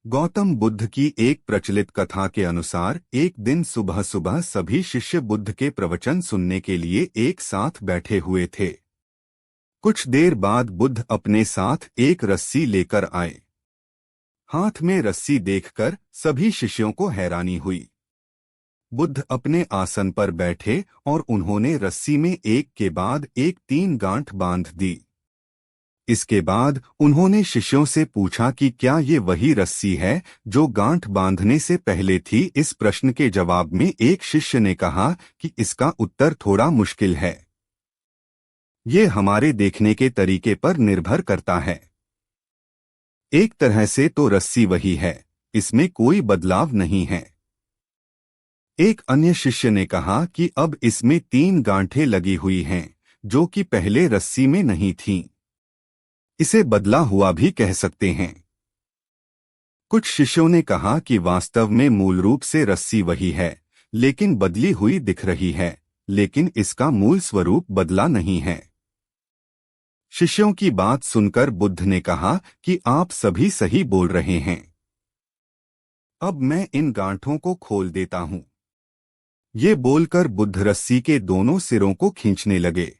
गौतम बुद्ध की एक प्रचलित कथा के अनुसार एक दिन सुबह सुबह सभी शिष्य बुद्ध के प्रवचन सुनने के लिए एक साथ बैठे हुए थे। कुछ देर बाद बुद्ध अपने साथ एक रस्सी लेकर आए। हाथ में रस्सी देखकर सभी शिष्यों को हैरानी हुई। बुद्ध अपने आसन पर बैठे और उन्होंने रस्सी में एक के बाद एक 3 गांठ बांध दी। इसके बाद उन्होंने शिष्यों से पूछा कि क्या ये वही रस्सी है जो गांठ बांधने से पहले थी। इस प्रश्न के जवाब में एक शिष्य ने कहा कि इसका उत्तर थोड़ा मुश्किल है। ये हमारे देखने के तरीके पर निर्भर करता है। एक तरह से तो रस्सी वही है, इसमें कोई बदलाव नहीं है। एक अन्य शिष्य ने कहा कि अब इसमें 3 गांठें लगी हुई हैं, जो कि पहले रस्सी में नहीं थीं। इसे बदला हुआ भी कह सकते हैं। कुछ शिष्यों ने कहा कि वास्तव में मूल रूप से रस्सी वही है, लेकिन बदली हुई दिख रही है, लेकिन इसका मूल स्वरूप बदला नहीं है। शिष्यों की बात सुनकर बुद्ध ने कहा कि आप सभी सही बोल रहे हैं। अब मैं इन गांठों को खोल देता हूं। ये बोलकर बुद्ध रस्सी के दोनों सिरों को खींचने लगे।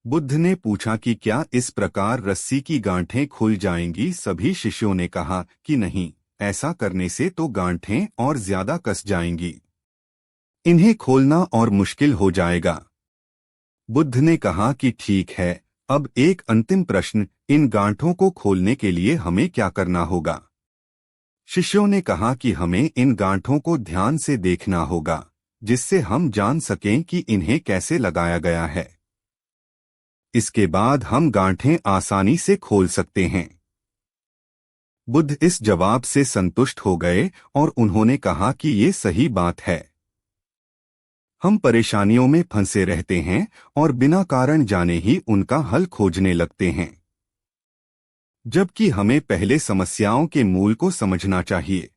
बुद्ध ने पूछा कि क्या इस प्रकार रस्सी की गांठें खुल जाएंगी। सभी शिष्यों ने कहा कि नहीं, ऐसा करने से तो गांठें और ज्यादा कस जाएंगी। इन्हें खोलना और मुश्किल हो जाएगा। बुद्ध ने कहा कि ठीक है, अब एक अंतिम प्रश्न, इन गांठों को खोलने के लिए हमें क्या करना होगा। शिष्यों ने कहा कि हमें इन गांठों को ध्यान से देखना होगा, जिससे हम जान सकें कि इन्हें कैसे लगाया गया है। इसके बाद हम गांठें आसानी से खोल सकते हैं। बुद्ध इस जवाब से संतुष्ट हो गए और उन्होंने कहा कि ये सही बात है। हम परेशानियों में फंसे रहते हैं और बिना कारण जाने ही उनका हल खोजने लगते हैं, जबकि हमें पहले समस्याओं के मूल को समझना चाहिए।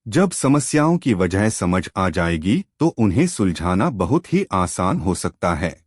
जब समस्याओं की वजह समझ आ जाएगी तो उन्हें सुलझाना बहुत ही आसान हो सकता है।